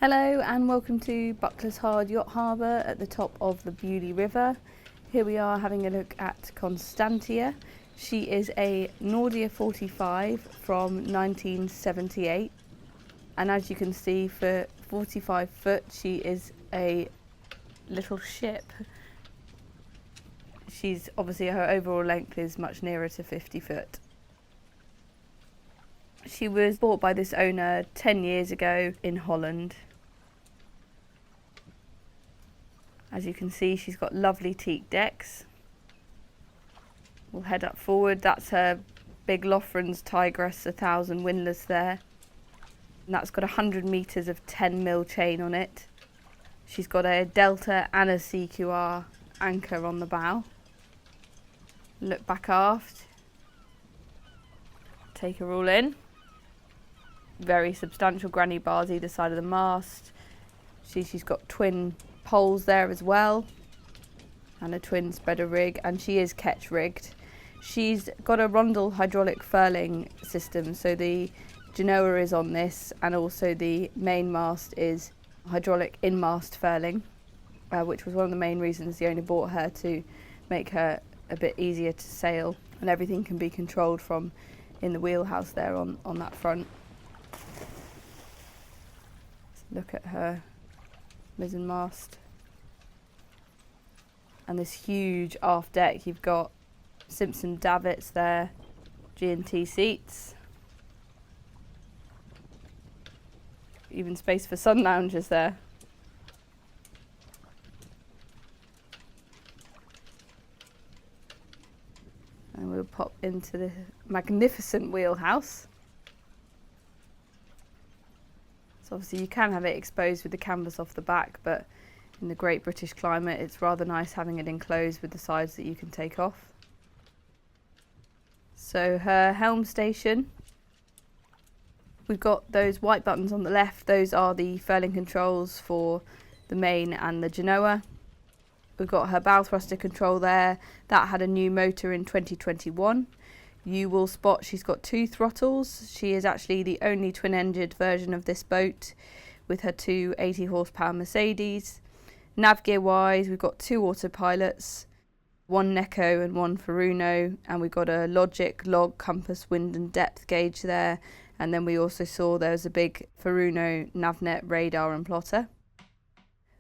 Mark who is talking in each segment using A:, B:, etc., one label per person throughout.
A: Hello and welcome to Buckler's Hard Yacht Harbour at the top of the Beaulieu River. Here we are having a look at Constantia. She is a Nordia 45 from 1978, and as you can see, for 45 foot she is a little ship. She's obviously, her overall length is much nearer to 50 foot. She was bought by this owner 10 years ago in Holland. As you can see, she's got lovely teak decks. We'll head up forward. That's her big Lofrans Tigress 1000 windlass there. And that's got 100 metres of 10mm chain on it. She's got a Delta and a CQR anchor on the bow. Look back aft. Take her all in. Very substantial granny bars either side of the mast. She's got twin poles there as well, and a twin spreader rig, and she is ketch rigged. She's got a Rondel hydraulic furling system, so the genoa is on this, and also the main mast is hydraulic in-mast furling, which was one of the main reasons the owner bought her, to make her a bit easier to sail, and everything can be controlled from in the wheelhouse there on that front. Let's look at her mizzen mast, and this huge aft deck. You've got Simpson davits there, G&T seats, even space for sun loungers there. And we'll pop into the magnificent wheelhouse. So obviously you can have it exposed with the canvas off the back, but in the great British climate it's rather nice having it enclosed with the sides that you can take off. So her helm station, we've got those white buttons on the left. Those are the furling controls for the main and the genoa. We've got her bow thruster control there. That had a new motor in 2021. You will spot she's got two throttles. She is actually the only twin-engined version of this boat with her two 80 horsepower Mercedes. Nav gear wise, we've got two autopilots, one Neko and one Furuno, and we've got a Logic log, compass, wind and depth gauge there. And then we also saw there was a big Furuno Navnet radar and plotter.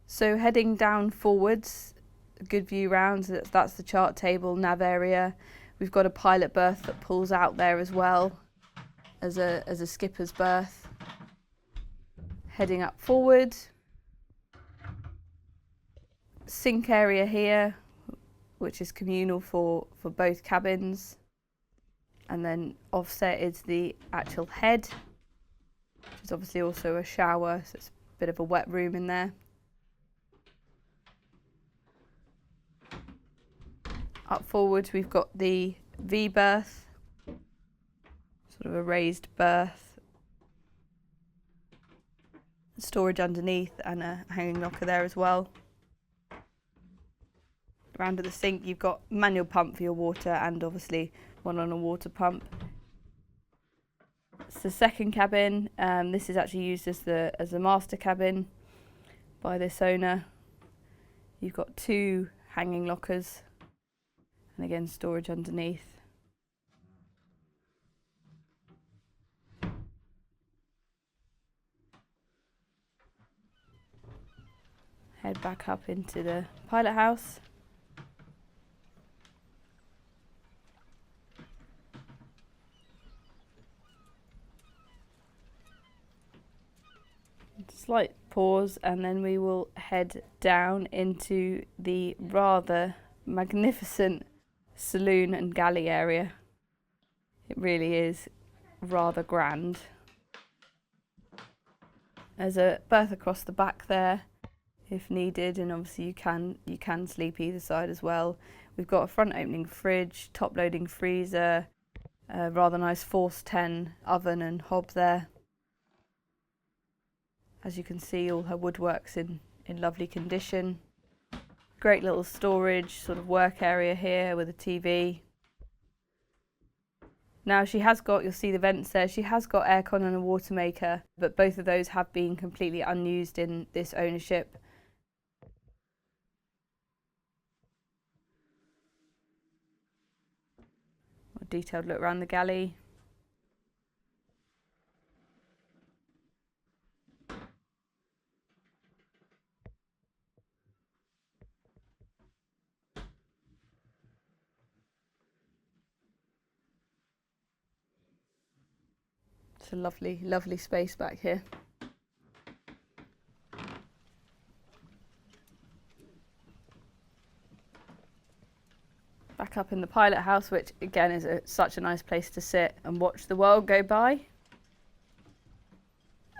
A: So heading down forwards, a good view round, so that's the chart table, nav area. We've got a pilot berth that pulls out there as well as a skipper's berth. Heading up forward, sink area here, which is communal for both cabins. And then offset is the actual head, which is obviously also a shower, so it's a bit of a wet room in there. Up forward we've got the V berth, sort of a raised berth, storage underneath and a hanging locker there as well. Around to the sink you've got manual pump for your water and obviously one on a water pump. It's the second cabin. This is actually used as a master cabin by this owner. You've got two hanging lockers, and again storage underneath. Head back up into the pilot house. Slight pause, and then we will head down into the rather magnificent saloon and galley area. It really is rather grand. There's a berth across the back there if needed, and obviously you can sleep either side as well. We've got a front opening fridge, top loading freezer, a rather nice Force 10 oven and hob there. As you can see, all her woodwork's in lovely condition. Great little storage sort of work area here with a TV. Now she has got, you'll see the vents there, she has got aircon and a water maker, but both of those have been completely unused in this ownership. A detailed look around the galley. It's a lovely, lovely space back here. Back up in the pilot house, which again is such a nice place to sit and watch the world go by.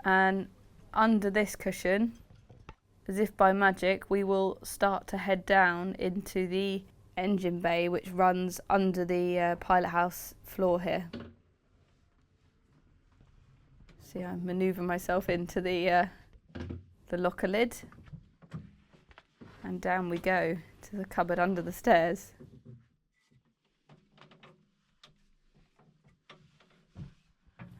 A: And under this cushion, as if by magic, we will start to head down into the engine bay, which runs under the pilot house floor here. See, I manoeuvre myself into the locker lid, and down we go to the cupboard under the stairs.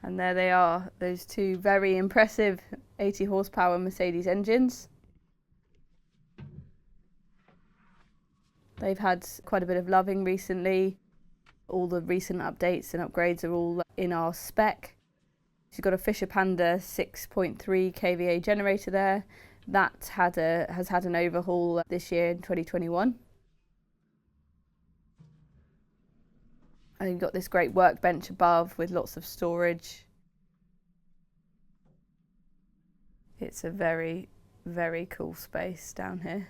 A: And there they are, those two very impressive 80 horsepower Mercedes engines. They've had quite a bit of loving recently. All the recent updates and upgrades are all in our spec. She's got a Fisher Panda 6.3 kVA generator there. That has had an overhaul this year in 2021. And you've got this great workbench above with lots of storage. It's a very, very cool space down here.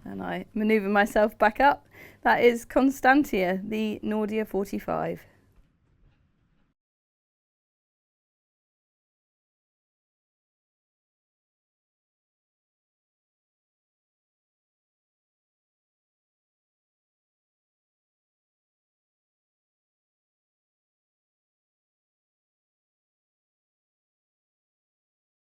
A: And I manoeuvre myself back up. That is Constantia, the Nordia 45.